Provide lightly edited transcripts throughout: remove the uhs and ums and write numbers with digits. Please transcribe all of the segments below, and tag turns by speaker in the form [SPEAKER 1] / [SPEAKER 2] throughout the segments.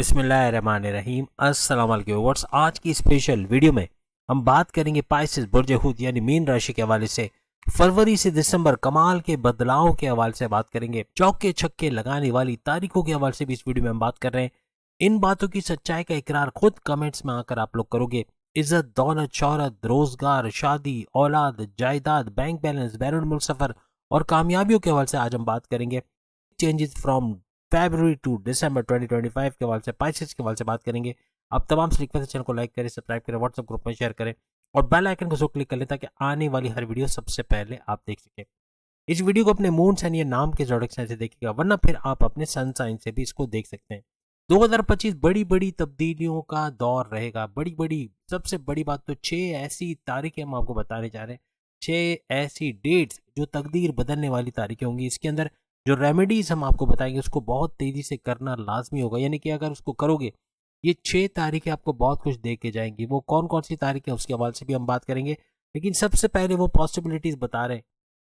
[SPEAKER 1] बिस्मिल्लाहिर्रहमानिर्रहीम। अस्सलाम वालेकुम व्यूअर्स। आज की स्पेशल वीडियो में हम बात करेंगे पाइसेस बुर्ज हूत यानी मीन राशि के हवाले से फरवरी से दिसंबर कमाल के बदलाव के हवाले से बात करेंगे। चौके छक्के लगाने वाली तारीखों के हवाले से भी इस वीडियो में हम बात कर रहे हैं। इन बातों की सच्चाई का इकरार खुद कमेंट्स में आकर आप लोग करोगे। इज्जत, दौलत, शोहरत, रोजगार, शादी, औलाद, जायदाद, बैंक बैलेंस, बैरून मुल्क सफर और कामयाबियों के हवाले से आज हम बात करेंगे। चेंजेस फ्रॉम फरवरी टू दिसंबर 2025 के हवाले से, पाइसेस के हवाले से बात करेंगे। आप तमाम से रिक्वेस्ट है चैनल को लाइक करें, सब्सक्राइब करें, व्हाट्सएप ग्रुप में शेयर करें और बेल आइकन को जरूर क्लिक कर लें ताकि आने वाली हर वीडियो सबसे पहले आप देख सकें। इस वीडियो को अपने मून साइन या नाम के जोड़क साइन से देखिएगा, वरना फिर आप अपने सन साइन से भी इसको देख सकते हैं। 2025 बड़ी बड़ी तब्दीलियों का दौर रहेगा। सबसे बड़ी बात तो 6 ऐसी तारीखें हम आपको बताने जा रहे हैं। 6 ऐसी डेट्स जो तकदीर बदलने वाली तारीखें होंगी। इसके अंदर जो रेमेडीज हम आपको बताएंगे उसको बहुत तेजी से करना लाजमी होगा, यानी कि अगर उसको करोगे ये 6 तारीखें आपको बहुत कुछ दे के जाएंगी। वो कौन कौन सी तारीखें उसके हवाले से भी हम बात करेंगे, लेकिन सबसे पहले वो पॉसिबिलिटीज बता रहे हैं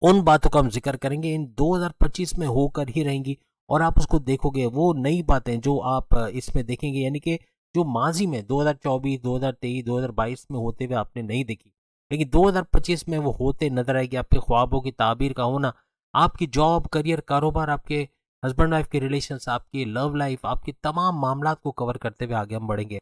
[SPEAKER 1] उन बातों का हम जिक्र करेंगे। इन 2025 में होकर ही रहेंगी और आप उसको देखोगे। वो नई बातें जो आप इसमें देखेंगे, यानी कि जो माजी में 2024, 2023, 2022 में होते हुए आपने नहीं देखी, लेकिन 2025 में वो होते नजर आएगी। आपके ख्वाबों की ताबीर का होना, आपकी जॉब, करियर, कारोबार, आपके हस्बैंड वाइफ के रिलेशंस, आपकी लव लाइफ, आपके तमाम मामला को कवर करते हुए आगे हम बढ़ेंगे।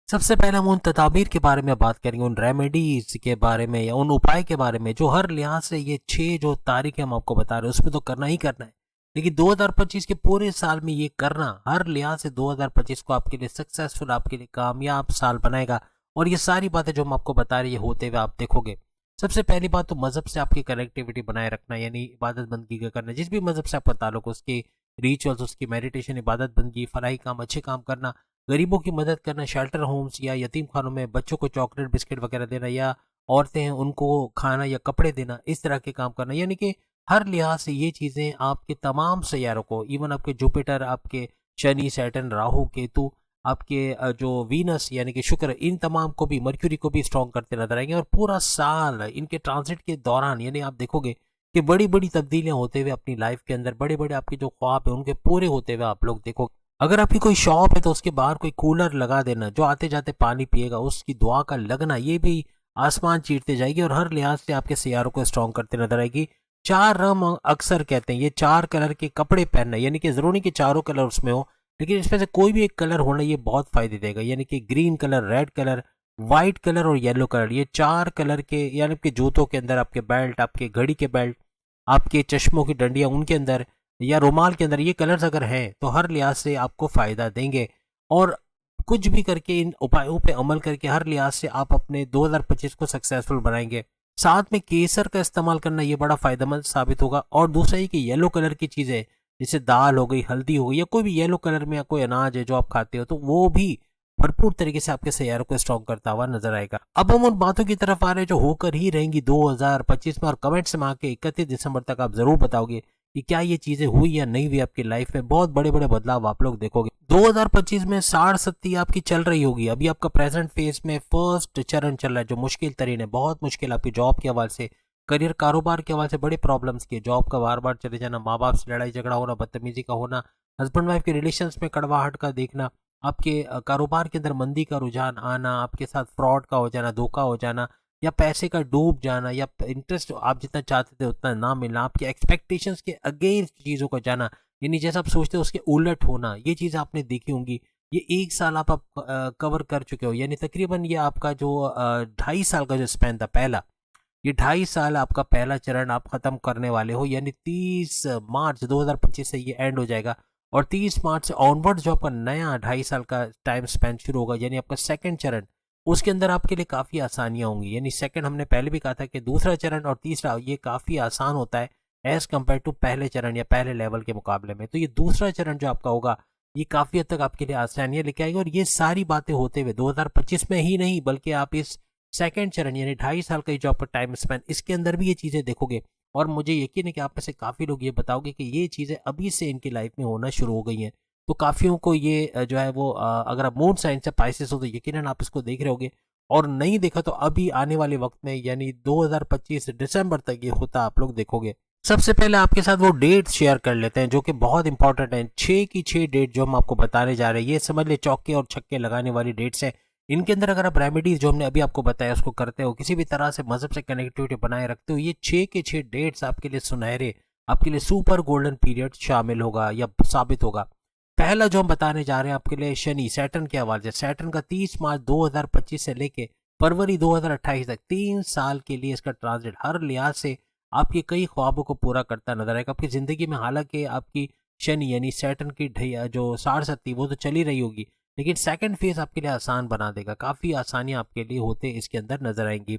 [SPEAKER 1] सबसे पहले हम उन तदाबीर के बारे में बात करेंगे, उन रेमेडीज के बारे में या उन उपाय के बारे में जो हर लिहाज से ये 6 जो तारीखें हम आपको बता रहे हैं उसमें तो करना ही करना है, लेकिन 2025 के पूरे साल में ये करना हर लिहाज से 2025 को आपके लिए सक्सेसफुल, आपके लिए कामयाब साल बनाएगा। और ये सारी बातें जो हम आपको बता रहे हैं होते हुए आप देखोगे। सबसे पहली बात तो मजहब से आपकी कनेक्टिविटी बनाए रखना, यानी इबादत बंदगी का करना। जिस भी मजहब से आपका ताल्लुक, उसके रिचुअल्स, उसकी मेडिटेशन, इबादत बंदगी, फलाही काम, अच्छे काम करना, गरीबों की मदद करना, शेल्टर होम्स या यतीम खानों में बच्चों को चॉकलेट बिस्किट वगैरह देना, या औरतें हैं उनको खाना या कपड़े देना, इस तरह के काम करना। यानी कि हर लिहाज से ये चीज़ें आपके तमाम सैयारों को, इवन आपके जुपिटर, आपके शनि, सैटर्न, राहु, केतु, आपके जो वीनस यानी कि शुक्र, इन तमाम को भी, मर्क्यूरी को भी स्ट्रॉन्ग करते नजर आएंगे। और पूरा साल इनके ट्रांजिट के दौरान यानी आप देखोगे कि बड़ी बड़ी तब्दीलियां होते हुए अपनी लाइफ के अंदर, बड़े बड़े आपके जो ख्वाब है उनके पूरे होते हुए आप लोग देखोगे। अगर आपकी कोई शॉप है तो उसके बाहर कोई कूलर लगा देना, जो आते जाते पानी पिएगा उसकी दुआ का लगना, ये भी आसमान चीरते जाएगी और हर लिहाज से आपके सियारों को स्ट्रॉन्ग करते नजर आएगी। 4 रंग अक्सर कहते हैं, ये 4 कलर के कपड़े पहनना, यानी कि जरूरी कि चारों कलर उसमें हो, लेकिन इसमें से कोई भी एक कलर होना ये बहुत फायदे देगा। यानी कि green colour, red colour, white colour और येलो कलर, ये 4 कलर के, यानी कि जूतों के अंदर, आपके बेल्ट, आपके घड़ी के बेल्ट, आपके चश्मों की डंडियां उनके अंदर या रुमाल के अंदर, ये कलर्स अगर हैं तो हर लिहाज से आपको फायदा देंगे। और कुछ भी करके इन उपायों पे अमल करके हर लिहाज से आप अपने 2025 को सक्सेसफुल बनाएंगे। साथ में केसर का इस्तेमाल करना ये बड़ा फायदेमंद साबित होगा। और दूसरा ये कि येलो कलर की चीजें जैसे दाल हो गई, हल्दी हो गई, या कोई भी येलो कलर में या कोई अनाज है जो आप खाते हो, तो वो भी भरपूर तरीके से आपके सैयारों को स्ट्रॉन्ग करता हुआ नजर आएगा। अब हम उन बातों की तरफ आ रहे हैं जो होकर ही रहेंगी 2025 में, और कमेंट्स में आके 31 दिसंबर तक आप जरूर बताओगे कि क्या ये चीजें हुई या नहीं हुई आपकी लाइफ में। बहुत बड़े बड़े बदलाव आप लोग देखोगे। 2025 में 60-70 आपकी चल रही होगी। अभी आपका प्रेजेंट फेज में फर्स्ट चरण चल रहा है जो मुश्किल तरीन है, बहुत मुश्किल आपकी जॉब के हवाले से, करियर, कारोबार के हवाले से बड़े प्रॉब्लम्स की। जॉब का बार बार चले जाना, माँ बाप से लड़ाई झगड़ा होना, बदतमीजी का होना, हस्बैंड वाइफ के रिलेशंस में कड़वाहट का देखना, आपके कारोबार के अंदर मंदी का रुझान आना, आपके साथ फ्रॉड का हो जाना, धोखा हो जाना, या पैसे का डूब जाना, या इंटरेस्ट आप जितना चाहते थे उतना ना मिलना, आपके एक्सपेक्टेशंस के अगेंस्ट चीज़ों को जाना, यानी जैसा आप सोचते हो उसके उलट होना, ये चीज़ आपने देखी होंगी। ये 1 साल आप कवर कर चुके हो, यानी तकरीबन ये आपका जो 2.5 साल का जो स्पैन था पहला, ये 2.5 साल आपका पहला चरण आप खत्म करने वाले हो। यानी 30 मार्च 2025 से ये एंड हो जाएगा और 30 मार्च से ऑनवर्ड जो आपका नया 2.5 साल का टाइम स्पेंड शुरू होगा, यानी आपका सेकंड चरण, उसके अंदर आपके लिए काफ़ी आसानियां होंगी। यानी सेकंड, हमने पहले भी कहा था कि दूसरा चरण और तीसरा ये काफ़ी आसान होता है एज कम्पेयर टू पहले चरण या पहले लेवल के मुकाबले में। तो ये दूसरा चरण जो आपका होगा ये काफ़ी हद तक आपके लिए आसानियां लेके आएगी। और ये सारी बातें होते हुए 2025 में ही नहीं, बल्कि आप इस सेकंड चरण यानी 2.5 साल का जो आपका टाइम स्पेन, इसके अंदर भी ये चीज़ें देखोगे। और मुझे यकीन है कि आप में से काफ़ी लोग ये बताओगे कि ये चीज़ें अभी से इनकी लाइफ में होना शुरू हो गई हैं। तो काफ़ियों को ये जो है वो अगर आप मून साइन से पाइसेस हो तो यकीनन आप इसको देख रहे होगे, और नहीं देखा तो अभी आने वाले वक्त में यानी 2025 दिसंबर तक ये होता आप लोग देखोगे। सबसे पहले आपके साथ वो डेट शेयर कर लेते हैं जो कि बहुत इंपॉर्टेंट है। 6 की 6 डेट जो हम आपको बताने जा रहे हैं, ये समझ ले चौके और छक्के लगाने वाली डेट्स हैं। इनके अंदर अगर आप रेमेडीज जो हमने अभी आपको बताया उसको करते हो, किसी भी तरह से मजहब से कनेक्टिविटी बनाए रखते हो, ये 6 के 6 डेट्स आपके लिए सुनहरे, आपके लिए सुपर गोल्डन पीरियड शामिल होगा या साबित होगा। पहला जो हम बताने जा रहे हैं आपके लिए शनि सैटर्न के हवाले से। सैटर्न का 30 मार्च 2025 से लेके फरवरी 2028 तक 3 साल के लिए इसका ट्रांजिट हर लिहाज से आपके कई ख्वाबों को पूरा करता नजर आएगा आपकी ज़िंदगी में। हालांकि आपकी शनि यानी सैटर्न की ढैया जो साढ़ वो तो चली रही होगी, लेकिन सेकंड फेज आपके लिए आसान बना देगा। काफ़ी आसानियां आपके लिए होते इसके अंदर नजर आएंगी।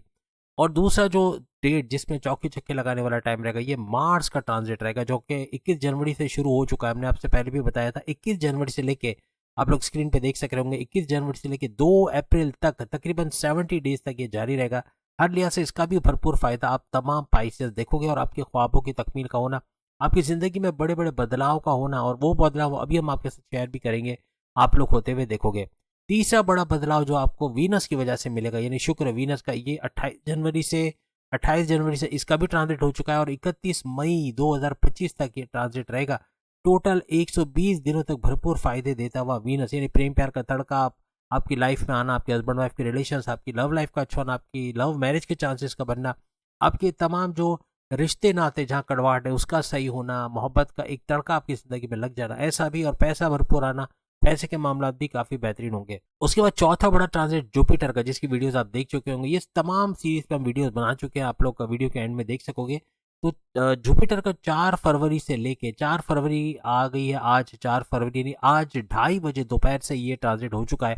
[SPEAKER 1] और दूसरा जो डेट जिसमें चौके छक्के लगाने वाला टाइम रहेगा, ये मार्स का ट्रांजिट रहेगा जो कि 21 जनवरी से शुरू हो चुका है। हमने आपसे पहले भी बताया था 21 जनवरी से लेके, आप लोग स्क्रीन पे देख सक रहे होंगे, 21 जनवरी से लेके 2 अप्रैल तक तकरीबन 70 डेज तक ये जारी रहेगा। हर लिहाज से इसका भी भरपूर फायदा आप तमाम पाइसेस देखोगे और आपके ख्वाबों की तकमील का होना, आपकी ज़िंदगी में बड़े बड़े बदलाव का होना, और वो बदलाव अभी हम आपके साथ शेयर भी करेंगे, आप लोग होते हुए देखोगे। तीसरा बड़ा बदलाव जो आपको वीनस की वजह से मिलेगा, यानी शुक्र वीनस का, ये 28 जनवरी से इसका भी ट्रांजिट हो चुका है और 31 मई 2025 तक ये ट्रांजिट रहेगा। टोटल 120 दिनों तक भरपूर फायदे देता हुआ वीनस, यानी प्रेम प्यार का तड़का, आपकी लाइफ में आना, आपके हस्बैंड वाइफ के रिलेशंस, आपकी लव लाइफ का अच्छा होना, आपकी लव मैरिज के चांसेस का बनना, आपके तमाम जो रिश्ते नाते जहाँ कड़वाहट है उसका सही होना, मोहब्बत का एक तड़का आपकी जिंदगी में लग जाना, ऐसा भी, और पैसा भरपूर आना, पैसे के मामला भी काफी बेहतरीन होंगे। उसके बाद चौथा बड़ा ट्रांजिट जुपिटर का, जिसकी वीडियोस आप देख चुके होंगे, ये तमाम सीरीज पे हम वीडियोस बना चुके हैं, आप लोग का वीडियो के एंड में देख सकोगे। तो जुपिटर का 4 फरवरी से लेके, 4 फरवरी आ गई है आज, 4 फरवरी यानी आज 2:30 बजे दोपहर से ये ट्रांजिट हो चुका है।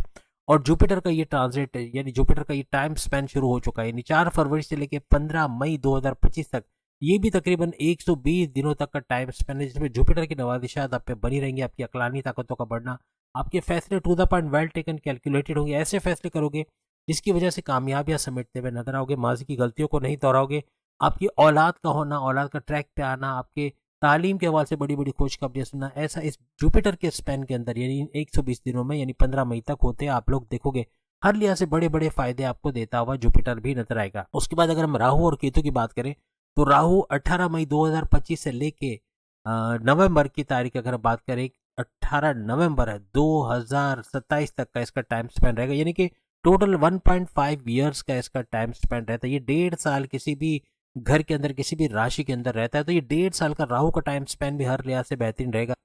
[SPEAKER 1] और जुपिटर का ये ट्रांजिट यानी जुपिटर का ये टाइम स्पेन शुरू हो चुका है, यानी 4 फरवरी से लेके 15 मई 2025 तक, ये भी तकरीबन 120 दिनों तक का टाइम स्पेन है, जिसमें जुपिटर की नवाजिशात आप पे बनी रहेंगी, आपकी अकलानी ताकतों का बढ़ना, आपके फैसले to the point, well taken, calculated होंगे। ऐसे फैसले करोगे जिसकी वजह से कामयाबियां समेटते हुए नजर आओगे, माजी की गलतियों को नहीं दोहराओगे। आपकी औलाद का होना, औलाद का ट्रैक पे आना, आपके तालीम के हवाले से बड़ी बड़ी खुशखबरियां सुनना, ऐसा इस जुपिटर के स्पेन के अंदर यानी 120 दिनों में यानी 15 मई तक होते हैं, आप लोग देखोगे। हर लिहाज से बड़े बड़े फायदे आपको देता हुआ जुपिटर भी नजर आएगा। उसके बाद अगर हम राहु और केतु की बात करें, तो राहु 18 मई 2025 से लेके नवंबर की तारीख अगर बात करें, 18 नवंबर 2027 तक का इसका टाइम स्पेंड रहेगा, यानी कि टोटल 1.5 ईयर्स का इसका टाइम स्पेंड रहता है। ये 1.5 साल किसी भी घर के अंदर, किसी भी राशि के अंदर रहता है, तो ये 1.5 साल का राहु का टाइम स्पेंड भी हर लिहाज से बेहतरीन रहेगा।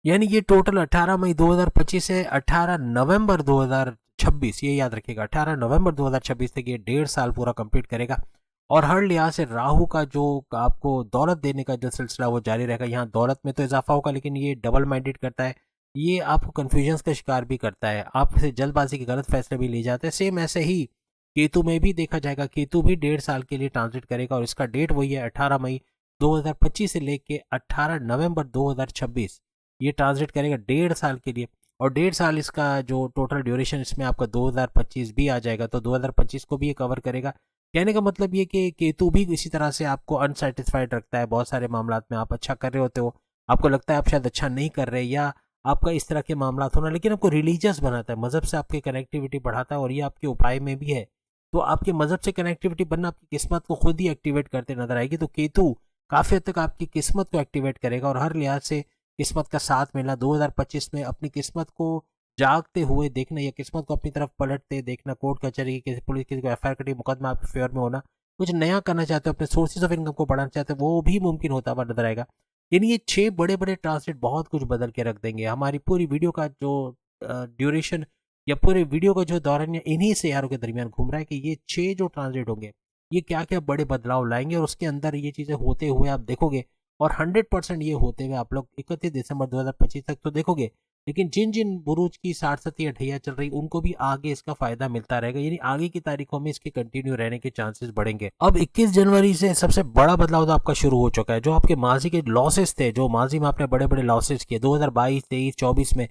[SPEAKER 1] यानी ये टोटल 18 मई 2025 से 18 नवंबर 2026, ये याद रखिएगा, 18 नवंबर 2026 तक ये 1.5 साल पूरा कंप्लीट करेगा। और हर लिहाज से राहु का जो आपको दौलत देने का जो सिलसिला वो जारी रहेगा। यहाँ दौलत में तो इजाफा होगा, लेकिन ये डबल माइंडेड करता है, ये आपको कन्फ्यूजन्स का शिकार भी करता है, आपसे जल्दबाजी के गलत फैसले भी ले जाते हैं। सेम ऐसे ही केतु में भी देखा जाएगा, केतु भी 1.5 साल के लिए ट्रांजिट करेगा और इसका डेट वही है 18 मई 2025 से लेके 18 नवंबर 2026, ये ट्रांजिट करेगा 1.5 साल के लिए। और 1.5 साल इसका जो टोटल ड्यूरेशन, इसमें आपका 2025 भी आ जाएगा, तो 2025 को भी ये कवर करेगा। कहने का मतलब ये कि केतु भी इसी तरह से आपको अनसेटिस्फाइड रखता है बहुत सारे मामलात में। आप अच्छा कर रहे होते हो, आपको लगता है आप शायद अच्छा नहीं कर रहे, या आपका इस तरह के मामला होना, लेकिन आपको रिलीजियस बनाता है, मजहब से आपकी कनेक्टिविटी बढ़ाता है, और ये आपके उपाय में भी है। तो आपके मजहब से कनेक्टिविटी बनना आपकी किस्मत को खुद ही एक्टिवेट करते नजर आएगी। तो केतु काफी हद तक आपकी किस्मत को एक्टिवेट करेगा और हर लिहाज से किस्मत का साथ मिलना 2025 में, अपनी किस्मत को जागते हुए देखना या किस्मत को अपनी तरफ पलटते देखना, कोर्ट कचहरी की, किसी पुलिस की एफ आई आर कटी, मुकदमा आपके फेवर में होना, कुछ नया करना चाहते हो, अपने सोर्सेज ऑफ इनकम को बढ़ाना चाहते हो, वो भी मुमकिन होता हुआ नजर आएगा। यानी ये 6 बड़े बड़े ट्रांसलेट बहुत कुछ बदल के रख देंगे। हमारी पूरी वीडियो का जो ड्यूरेशन या पूरे वीडियो का जो दौरान इन्हीं से यारों के दरमियान घूम रहा है कि ये 6 जो ट्रांसलेट होंगे ये क्या क्या बड़े बदलाव लाएंगे, और उसके अंदर ये चीजें होते हुए आप देखोगे। और 100% ये होते हुए आप लोग 31 दिसंबर 2025 तक तो देखोगे। लेकिन जिन जिन बुरुज की 60 या ढैया चल रही, उनको भी आगे इसका फायदा मिलता रहेगा, यानी आगे की तारीखों में इसके कंटिन्यू रहने के चांसेस बढ़ेंगे। अब 21 जनवरी से सबसे बड़ा बदलाव तो आपका शुरू हो चुका है। जो आपके माजी के लॉसेस थे, जो माजी में आपने बड़े बड़े लॉसेस किए 2022, 23, 24 में,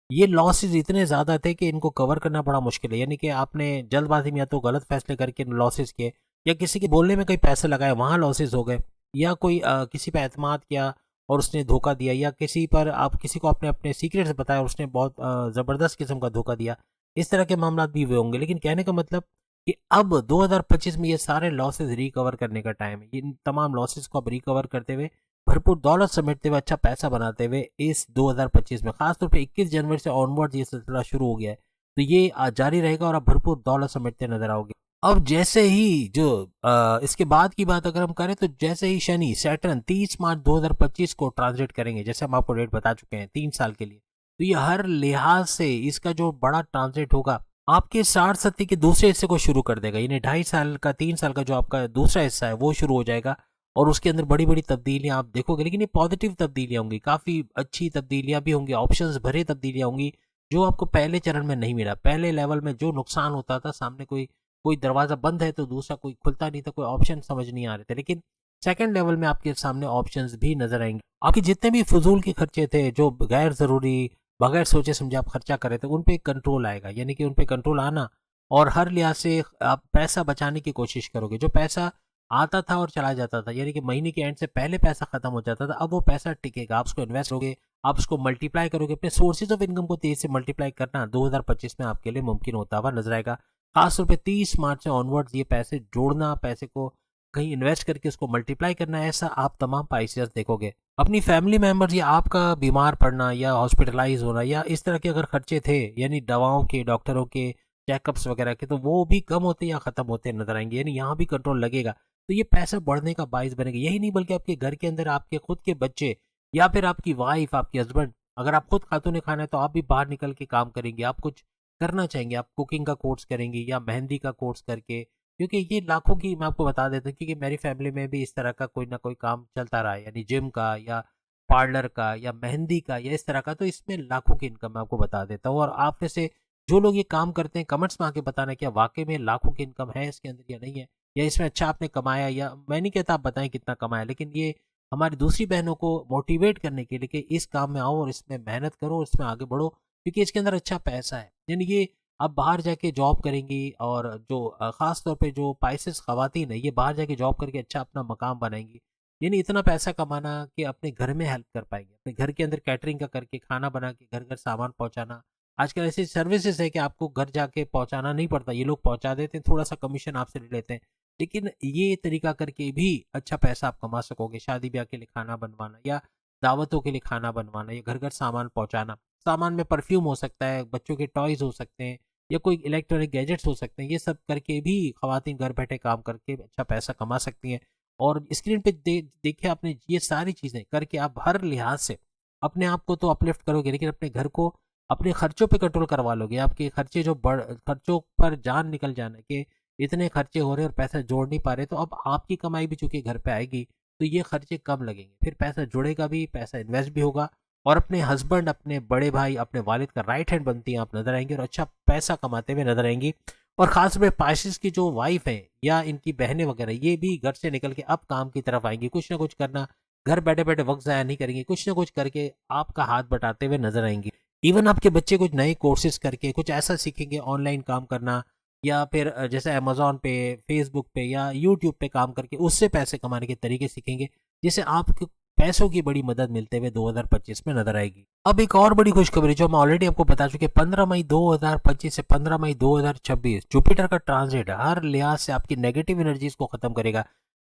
[SPEAKER 1] ये लॉसेस इतने ज्यादा थे कि इनको कवर करना बड़ा मुश्किल है। यानी कि आपने जल्दबाजी में या तो गलत फैसले करके लॉसेस किए, या किसी के बोलने में कई पैसे लगाए, वहां लॉसेस हो गए, या कोई किसी पे एतमाद किया और उसने धोखा दिया, या किसी पर आप किसी को अपने अपने सीक्रेट्स बताया और उसने बहुत ज़बरदस्त किस्म का धोखा दिया। इस तरह के मामला भी हुए होंगे। लेकिन कहने का मतलब कि अब 2025 में ये सारे लॉसेस रिकवर करने का टाइम है। इन तमाम लॉसेस को अब रिकवर करते हुए, भरपूर दौलत समेटते हुए, अच्छा पैसा बनाते हुए इस 2025 में, खासतौर पे 21 जनवरी से ऑनवर्ड ये सिलसिला शुरू हो गया है। तो ये जारी रहेगा और आप भरपूर दौलत समेटते नजर आओगे। अब जैसे ही जो इसके बाद की बात अगर हम करें, तो जैसे ही शनि सैटर्न 30 मार्च 2025 को ट्रांजिट करेंगे, जैसे हम आपको डेट बता चुके हैं 3 साल के लिए, तो ये हर लिहाज से इसका जो बड़ा ट्रांजिट होगा आपके 60-70 के दूसरे हिस्से को शुरू कर देगा। यानी 2.5 साल का 3 साल का जो आपका दूसरा हिस्सा है वो शुरू हो जाएगा और उसके अंदर बड़ी बड़ी तब्दीलियां आप देखोगे। लेकिन ये पॉजिटिव तब्दीलियां होंगी, काफी अच्छी तब्दीलियां भी होंगी, ऑप्शंस भरे तब्दीलियां होंगी जो आपको पहले चरण में नहीं मिला। पहले लेवल में जो नुकसान होता था, सामने कोई कोई दरवाजा बंद है तो दूसरा कोई खुलता नहीं था, कोई ऑप्शन समझ नहीं आ रहे थे, लेकिन सेकंड लेवल में आपके सामने ऑप्शंस भी नजर आएंगे। आपके जितने भी फजूल के खर्चे थे, जो गैर जरूरी बगैर सोचे समझे आप खर्चा कर रहे थे, उन पे कंट्रोल आएगा। यानी कि उन पे कंट्रोल आना, और हर लिहाज से आप पैसा बचाने की कोशिश करोगे। जो पैसा आता था और चला जाता था, यानी कि महीने के एंड से पहले पैसा खत्म हो जाता था, अब वो पैसा टिकेगा। आप उसको इन्वेस्ट करोगे, आप उसको मल्टीप्लाई करोगे, अपने सोर्सेज ऑफ इनकम को तेजी से मल्टीप्लाई करना 2025 में आपके लिए मुमकिन होता हुआ नजर आएगा। खासतौर पे 30 मार्च से ऑनवर्ड्स ये पैसे जोड़ना, पैसे को कहीं इन्वेस्ट करके उसको मल्टीप्लाई करना, ऐसा आप तमाम पाइसेस देखोगे। अपनी फैमिली मेंबर्स या आपका बीमार पड़ना या हॉस्पिटलाइज होना या इस तरह के अगर खर्चे थे, यानी दवाओं के, डॉक्टरों के चेकअप्स वगैरह के, तो वो भी कम होते या खत्म होते नजर आएंगे। यानी यहाँ भी कंट्रोल लगेगा, तो ये पैसा बढ़ने का बाइस बनेगा। यही नहीं बल्कि आपके घर के अंदर आपके खुद के बच्चे या फिर आपकी वाइफ, आपके हस्बैंड, अगर आप खुद खातून खाना है तो आप भी बाहर निकल के काम करेंगे, आप कुछ करना चाहेंगे, आप कुकिंग का कोर्स करेंगे या मेहंदी का कोर्स करके, क्योंकि ये लाखों की, मैं आपको बता देता हूँ, क्योंकि मेरी फैमिली में भी इस तरह का कोई ना कोई काम चलता रहा है, यानी जिम का या पार्लर का या मेहंदी का या इस तरह का, तो इसमें लाखों की इनकम मैं आपको बता देता हूँ। और आप में से जो लोग ये काम करते हैं, कमेंट्स में आके बताना क्या वाकई में लाखों की इनकम है इसके अंदर या नहीं है, या इसमें अच्छा आपने कमाया, या मैं नहीं कहता आप बताएं कितना कमाया, लेकिन ये हमारी दूसरी बहनों को मोटिवेट करने के लिए कि इस काम में आओ और इसमें मेहनत करो और इसमें आगे बढ़ो, क्योंकि इसके अंदर अच्छा पैसा है। यानी ये आप बाहर जाके जॉब करेंगी, और जो खास तौर पे जो पाइसेस खवातीन है, ये बाहर जाके जॉब करके अच्छा अपना मकाम बनाएंगी। यानी इतना पैसा कमाना कि अपने घर में हेल्प कर पाएंगे, अपने घर के अंदर कैटरिंग का करके, खाना बना के घर घर सामान पहुंचाना। आजकल ऐसी सर्विसेज है कि आपको घर जाके पहुंचाना नहीं पड़ता, ये लोग पहुंचा देते हैं, थोड़ा सा कमीशन आपसे ले लेते हैं, लेकिन ये तरीका करके भी अच्छा पैसा आप कमा सकोगे। शादी ब्याह के लिए खाना बनवाना, या दावतों के लिए खाना बनवाना, या घर घर सामान पहुंचाना। सामान में परफ्यूम हो सकता है, बच्चों के टॉयज हो सकते हैं, या कोई इलेक्ट्रॉनिक गैजेट्स हो सकते हैं। ये सब करके भी खवातीन घर बैठे काम करके अच्छा पैसा कमा सकती हैं। और स्क्रीन पे देखिए आपने, ये सारी चीज़ें करके आप हर लिहाज से अपने आप को तो अपलिफ्ट करोगे, लेकिन अपने घर को, अपने खर्चों पे कंट्रोल करवा लोगे। आपके खर्चे जो खर्चों पर जान निकल जाना कि इतने खर्चे हो रहे हैं और पैसा जोड़ नहीं पा रहे, तो अब आपकी कमाई भी चूंकि घर पे आएगी, तो ये खर्चे कम लगेंगे, फिर पैसा जुड़ेगा भी, पैसा इन्वेस्ट भी होगा, और अपने हस्बैंड, अपने बड़े भाई, अपने वालिद का राइट हैंड बनती हैं आप नजर आएंगे, और अच्छा पैसा कमाते हुए नजर आएंगी। और खास में पाइसेस की जो वाइफ है या इनकी बहनें वगैरह, ये भी घर से निकल के अब काम की तरफ आएंगी, कुछ ना कुछ करना, घर बैठे बैठे वक्त जाया नहीं करेंगे, कुछ ना कुछ करके आपका हाथ बटाते हुए नजर आएंगी। इवन आपके बच्चे कुछ नए कोर्सेज करके कुछ ऐसा सीखेंगे, ऑनलाइन काम करना, या फिर जैसे अमेजोन पे, फेसबुक पे या यूट्यूब पे काम करके उससे पैसे कमाने के तरीके सीखेंगे, जिससे आपको पैसों की बड़ी मदद मिलते हुए 2025 में नजर आएगी। अब एक और बड़ी खुशखबरी जो मैं ऑलरेडी आपको बता चुके, 15 मई 2025 से 15 मई 2026 जुपिटर का ट्रांजिट हर लिहाज से आपकी नेगेटिव एनर्जीज को खत्म करेगा।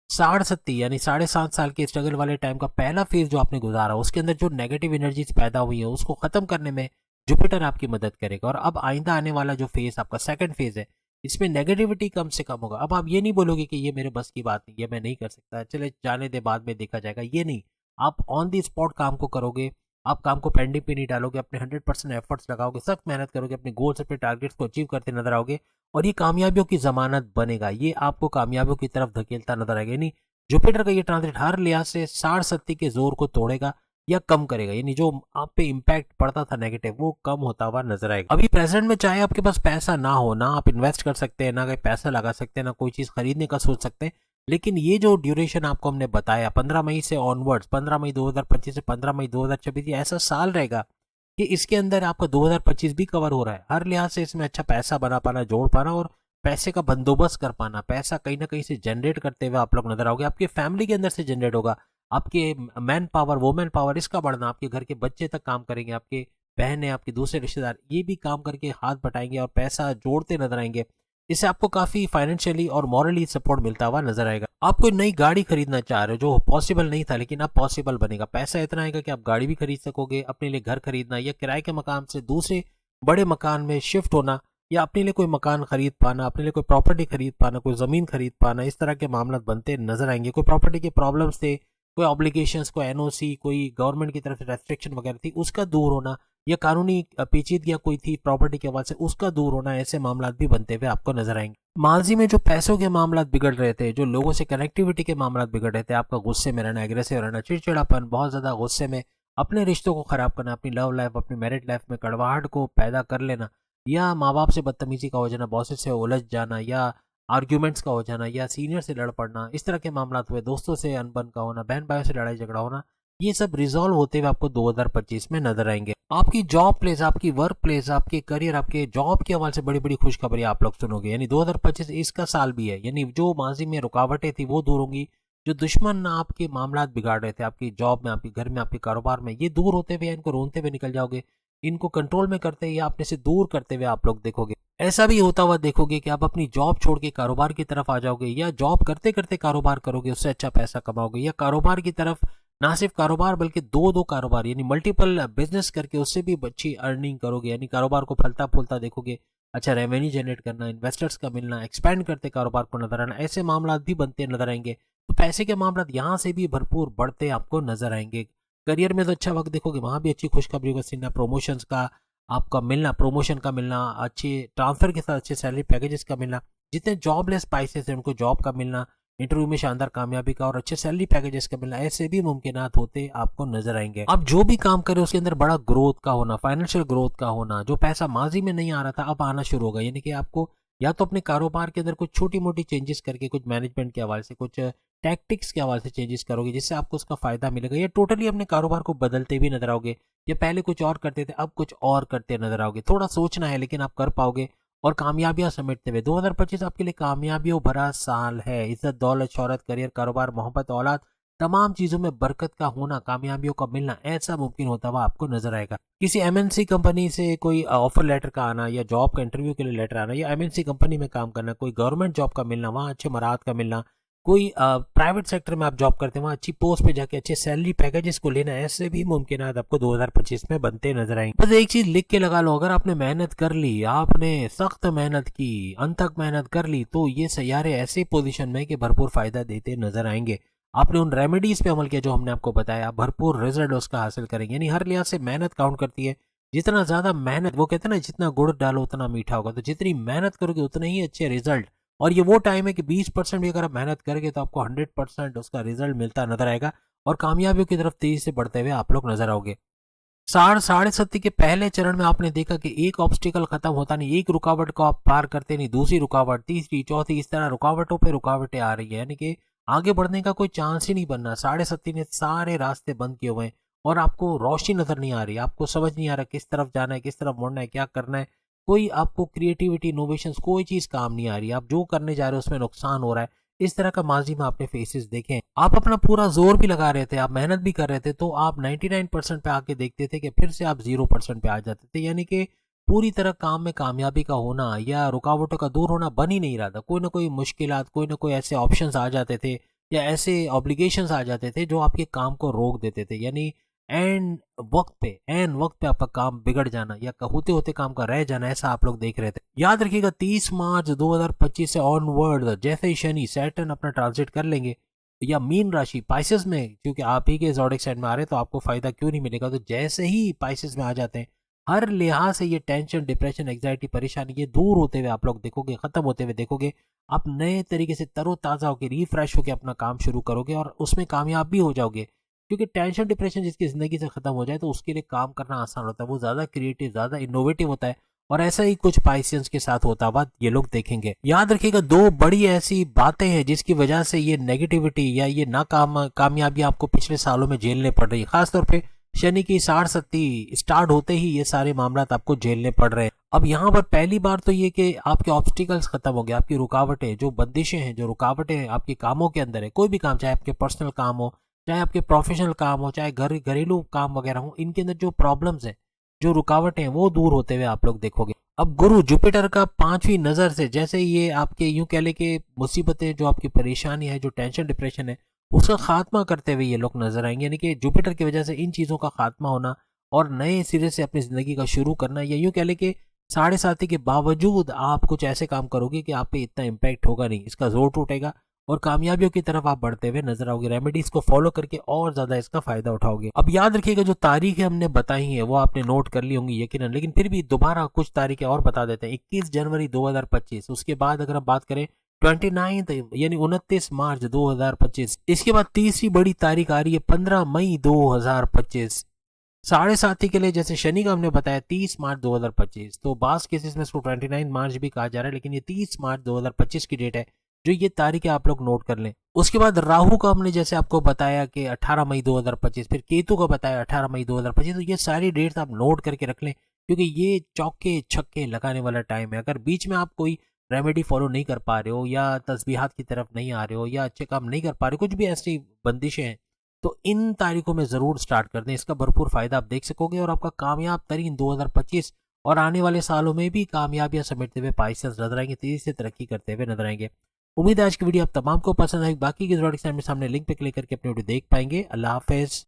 [SPEAKER 1] 60 यानी 7.5 साल के स्ट्रगल वाले टाइम का पहला फेज जो आपने गुजारा, उसके अंदर जो नेगेटिव एनर्जीज पैदा हुई है उसको खत्म करने में जुपिटर आपकी मदद करेगा। और अब आइंदा आने वाला जो फेज आपका सेकंड फेज है, इसमें नेगेटिविटी कम से कम होगा। अब आप ये नहीं बोलोगे कि ये मेरे बस की बात नहीं, ये मैं नहीं कर सकता, चले जाने दे, बाद में देखा जाएगा, ये नहीं। आप ऑन दी स्पॉट काम को करोगे, आप काम को पेंडिंग पे नहीं डालोगे, अपने 100% एफर्ट्स लगाओगे, सख्त मेहनत करोगे, अपने गोल्स, अपने टारगेट्स को अचीव करते नजर आओगे, और ये कामयाबियों की जमानत बनेगा, ये आपको कामयाबियों की तरफ धकेलता नजर आएगा। यानी जुपिटर का ये ट्रांजिट हर लिहाज से 60-70 के जोर को तोड़ेगा या कम करेगा, यानी जो आप पे इम्पैक्ट पड़ता था नेगेटिव, वो कम होता हुआ नजर आएगा। अभी प्रेजेंट में चाहे आपके पास पैसा ना हो, ना आप इन्वेस्ट कर सकते हैं, ना कहीं पैसा लगा सकते हैं, ना कोई चीज खरीदने का सोच सकते हैं, लेकिन ये जो ड्यूरेशन आपको हमने बताया 15 मई से ऑनवर्ड्स, 15 मई 2025 से 15 मई 2026, ये ऐसा साल रहेगा कि इसके अंदर आपका 2025 भी कवर हो रहा है। हर लिहाज से इसमें अच्छा पैसा बना पाना, जोड़ पाना, और पैसे का बंदोबस्त कर पाना, पैसा कहीं ना कहीं से जनरेट करते हुए आप लोग नजर आओगे। आपके फैमिली के अंदर से जनरेट होगा, आपके मैन पावर, वोमेन पावर, इसका बढ़ना, आपके घर के बच्चे तक काम करेंगे, आपके बहन है, आपके दूसरे रिश्तेदार, ये भी काम करके हाथ बटाएंगे और पैसा जोड़ते नजर आएंगे। इससे आपको काफी फाइनेंशियली और मॉरली सपोर्ट मिलता हुआ नजर आएगा। आप कोई नई गाड़ी खरीदना चाह रहे हो जो पॉसिबल नहीं था, लेकिन अब पॉसिबल बनेगा। पैसा इतना आएगा कि आप गाड़ी भी खरीद सकोगे, अपने लिए घर खरीदना या किराए के मकान से दूसरे बड़े मकान में शिफ्ट होना, या अपने लिए कोई मकान खरीद पाना, अपने लिए कोई प्रॉपर्टी खरीद पाना, कोई जमीन खरीद पाना, इस तरह के मामला बनते नजर आएंगे। कोई प्रॉपर्टी के प्रॉब्लम्स थे, कोई ऑब्लिगेशंस, कोई एनओसी, कोई गवर्नमेंट की तरफ से रेस्ट्रिक्शन वगैरह थी, उसका दूर होना, या कानूनी पेचीदगियां कोई थी प्रॉपर्टी के हवाले से, उसका दूर होना, ऐसे मामला भी बनते हुए आपको नजर आएंगे। माजी में जो पैसों के मामला बिगड़ रहे थे, जो लोगों से कनेक्टिविटी के मामला बिगड़ रहे थे, आपका गुस्से में रहना, एग्रेसिव रहना, चिड़चिड़ापन, बहुत ज्यादा गुस्से में अपने रिश्तों को खराब करना, अपनी लव लाइफ, अपनी मैरिड लाइफ में कड़वाहट को पैदा कर लेना, या माँ बाप से बदतमीजी का हो जाना, बॉसेस से उलझ जाना, या आर्ग्यूमेंट्स का हो जाना, या सीनियर से लड़ पड़ना, इस तरह के मामला हुए, दोस्तों से अनबन का होना, बहन भाइयों से लड़ाई झगड़ा होना, ये सब रिजॉल्व होते हुए आपको 2025 में नजर आएंगे। आपकी जॉब प्लेस, आपकी वर्क प्लेस, आपके करियर, आपके जॉब के हवाले से बड़ी बड़ी खुशखबरी आप लोग सुनोगे। यानी 2025 इसका साल भी है। यानी जो माजी में रुकावटें थी वो दूर होंगी, जो दुश्मन आपके मामला बिगाड़ रहे थे आपकी जॉब में, आपके घर में, आपके कारोबार में, ये दूर होते हुए, इनको रोनते हुए निकल जाओगे। इनको कंट्रोल में करते या अपने से दूर करते हुए आप लोग देखोगे। ऐसा भी होता हुआ देखोगे कि आप अपनी जॉब छोड़ के कारोबार की तरफ आ जाओगे, या जॉब करते करते कारोबार करोगे, उससे अच्छा पैसा कमाओगे, या कारोबार की तरफ, ना सिर्फ कारोबार बल्कि दो दो कारोबार यानी मल्टीपल बिजनेस करके उससे भी अच्छी अर्निंग करोगे। यानी कारोबार को फलता फूलता देखोगे, अच्छा रेवेन्यू जनरेट करना, इन्वेस्टर्स का मिलना, एक्सपेंड करते कारोबार को नजर आना, ऐसे मामला भी बनते नजर आएंगे। तो पैसे के मामला यहाँ से भी भरपूर बढ़ते आपको नजर आएंगे। करियर में तो अच्छा वक्त देखोगे, वहां भी अच्छी खुशखबरी का सीना, प्रमोशंस का आपका मिलना, प्रमोशन का मिलना, अच्छे ट्रांसफर के साथ अच्छे सैलरी पैकेजेस का मिलना, जितने जॉबलेस स्पाइसेस हैं उनको जॉब का मिलना, इंटरव्यू में शानदार कामयाबी का और अच्छे सैलरी पैकेजेस का मिलना, ऐसे भी मुमकिनात होते आपको नजर आएंगे। अब जो भी काम करे उसके अंदर बड़ा ग्रोथ का होना, फाइनेंशियल ग्रोथ का होना, जो पैसा माजी में नहीं आ रहा था अब आना शुरू होगा। यानी कि आपको या तो अपने कारोबार के अंदर कुछ छोटी मोटी चेंजेस करके, कुछ मैनेजमेंट के हवाले से, कुछ टैक्टिक्स के हवाले से चेंजेस करोगे जिससे आपको उसका फायदा मिलेगा, या टोटली अपने कारोबार को बदलते भी नजर आओगे, या पहले कुछ और करते थे अब कुछ और करते नजर आओगे। थोड़ा सोचना है लेकिन आप कर पाओगे और कामयाबियां समेटते हुए 2025 आपके लिए कामयाबियों भरा साल है। इज्जत, दौलत, शोहरत, करियर, कारोबार, मोहब्बत, औलाद, तमाम चीजों में बरकत का होना, कामयाबियों का मिलना ऐसा मुमकिन होता हुआ आपको नजर आएगा। किसी एमएनसी कंपनी से कोई ऑफर लेटर का आना, या जॉब का इंटरव्यू के लिए लेटर आना, या एमएनसी कंपनी में काम करना, कोई गवर्नमेंट जॉब का मिलना, वहां अच्छे मराद का मिलना, कोई प्राइवेट सेक्टर में आप जॉब करते हैं वहां अच्छी पोस्ट पे जाके अच्छे सैलरी पैकेजेस को लेना, ऐसे भी मुमकिन आपको 2025 में बनते नजर आएंगे। बस एक चीज लिख के लगा लो, अगर आपने मेहनत कर ली, आपने सख्त मेहनत की, अंत तक मेहनत कर ली, तो ये सैयारे ऐसे पोजीशन में कि भरपूर फायदा देते नजर आएंगे। आपने उन रेमेडीज पे अमल किया जो हमने आपको बताया, आप भरपूर रिजल्ट उसका हासिल करेंगे। यानी हर लिहाज से मेहनत काउंट करती है। जितना ज्यादा मेहनत, वो कहते हैं ना जितना गुड़ डालो उतना मीठा होगा, तो जितनी मेहनत करोगे उतने ही अच्छे रिजल्ट। और ये वो टाइम है कि 20% भी अगर आप मेहनत करेंगे तो आपको 100% उसका रिजल्ट मिलता नजर आएगा और कामयाबियों की तरफ तेजी से बढ़ते हुए आप लोग नजर आओगे। साढ़े सत्ती के पहले चरण में आपने देखा कि एक ऑब्स्टिकल खत्म होता नहीं, एक रुकावट को आप पार करते नहीं, दूसरी रुकावट, तीसरी, चौथी, इस तरह रुकावटों पे रुकावटें आ रही है। यानी कि आगे बढ़ने का कोई चांस ही नहीं बनना। 7.5 ने सारे रास्ते बंद किए हुए हैं और आपको रोशनी नजर नहीं आ रही, आपको समझ नहीं आ रहा किस तरफ जाना है, किस तरफ मुड़ना है, क्या करना है। कोई आपको क्रिएटिविटी, इनोवेशन, कोई चीज काम नहीं आ रही, आप जो करने जा रहे हो उसमें नुकसान हो रहा है। इस तरह का माजी में आपने फेसेस देखे हैं। आप अपना पूरा जोर भी लगा रहे थे, आप मेहनत भी कर रहे थे, तो आप 99% पे आके देखते थे कि फिर से आप 0% पे आ जाते थे। यानी कि पूरी तरह काम में कामयाबी का होना या रुकावटों का दूर होना बन ही नहीं रहा था। कोई ना कोई मुश्किलात, कोई ना कोई ऐसे ऑप्शंस आ जाते थे या ऐसे ऑब्लिगेशंस आ जाते थे जो आपके काम को रोक देते थे। यानी एन वक्त पे आपका काम बिगड़ जाना या होते होते काम का रह जाना, ऐसा आप लोग देख रहे थे। याद रखिएगा 30 मार्च 2025 से ऑनवर्ड जैसे ही शनि, सैटर्न अपना ट्रांजिट कर लेंगे या मीन राशि पाइसेस में, क्योंकि आप ही के ज़ोडिएक साइन में आ रहे हैं तो आपको फायदा क्यों नहीं मिलेगा। तो जैसे ही पाइसेस में आ जाते हैं, हर लिहाज से ये टेंशन, डिप्रेशन, एग्जाइटी, परेशानी ये दूर होते हुए आप लोग देखोगे, खत्म होते हुए देखोगे। आप नए तरीके से तरोताज़ा होकर, रिफ्रेश होकर अपना काम शुरू करोगे और उसमें कामयाब भी हो जाओगे। क्योंकि टेंशन, डिप्रेशन जिसकी ज़िंदगी से ख़त्म हो जाए तो उसके लिए काम करना आसान होता है, वो ज़्यादा क्रिएटिव, ज़्यादा इनोवेटिव होता है। और ऐसा ही कुछ पाइसियंस के साथ होता हुआ ये लोग देखेंगे। याद रखिएगा 2 बड़ी ऐसी बातें हैं जिसकी वजह से ये नेगेटिविटी या ये कामयाबियां आपको पिछले सालों में झेलने पड़ रही है। खासतौर पे शनि की 60 स्टार्ट होते ही ये सारे मामला आपको झेलने पड़ रहे हैं। अब यहाँ पर पहली बार तो ये कि आपके ऑब्स्टिकल्स खत्म हो गए, आपकी रुकावटें, जो बंदिशें हैं, जो रुकावटें आपके कामों के अंदर है, कोई भी काम, चाहे आपके पर्सनल काम हो, चाहे आपके प्रोफेशनल काम हो, चाहे घरेलू काम वगैरह हो, इनके अंदर जो प्रॉब्लम्स हैं, जो रुकावटें हैं, वो दूर होते हुए आप लोग देखोगे। अब गुरु जुपिटर का 5वीं नजर से जैसे ये आपके यूं कह ले कि मुसीबतें, जो आपकी परेशानी है, जो टेंशन डिप्रेशन है, उसका खात्मा करते हुए ये लोग नजर आएंगे। यानी कि जुपिटर की वजह से इन चीजों का खात्मा होना और नए सिरे से अपनी जिंदगी का शुरू करना, या यूं कह ले कि साढ़े साथी के बावजूद आप कुछ ऐसे काम करोगे कि आप पे इतना इम्पैक्ट होगा नहीं, इसका जोर टूटेगा और कामयाबियों की तरफ आप बढ़ते हुए नजर आओगे। रेमेडीज को फॉलो करके और ज्यादा इसका फायदा उठाओगे। अब याद रखिएगा जो तारीखें हमने बताई हैं वो आपने नोट कर ली होंगी यकीनन, लेकिन फिर भी दोबारा कुछ तारीखें और बता देते हैं। 21 जनवरी 2025, उसके बाद अगर हम बात करें 29 यानी 29 मार्च 2025, इसके बाद तीसरी बड़ी तारीख आ रही है 15 मई 2025। साढ़े साथी के लिए जैसे शनि का हमने बताया 30 मार्च 2025, तो बास केसेस में इसको 29 मार्च भी कहा जा रहा है, लेकिन ये 30 मार्च 2025 की डेट है, जो ये तारीखें आप लोग नोट कर लें। उसके बाद राहु का हमने जैसे आपको बताया कि 18 मई 2025, फिर केतु का बताया 18 मई 2025, तो ये सारी डेट्स आप नोट करके रख लें, क्योंकि ये चौके छक्के लगाने वाला टाइम है। अगर बीच में आप कोई रेमेडी फॉलो नहीं कर पा रहे हो, या तस्बीहात की तरफ नहीं आ रहे हो, या अच्छे काम नहीं कर पा रहे हो, कुछ भी ऐसी बंदिशें हैं, तो इन तारीखों में जरूर स्टार्ट कर दें। इसका भरपूर फायदा आप देख सकोगे और आपका कामयाब तरीन 2025 और आने वाले सालों में भी कामयाबियां समेटते हुए पाइसेस नजर आएंगे, तेजी से तरक्की करते हुए नजर आएंगे। उम्मीद है आज की वीडियो आप तमाम को पसंद आई। बाकी की जरूरत सामने लिंक पे क्लिक करके अपनी वीडियो देख पाएंगे। अल्लाह हाफिज।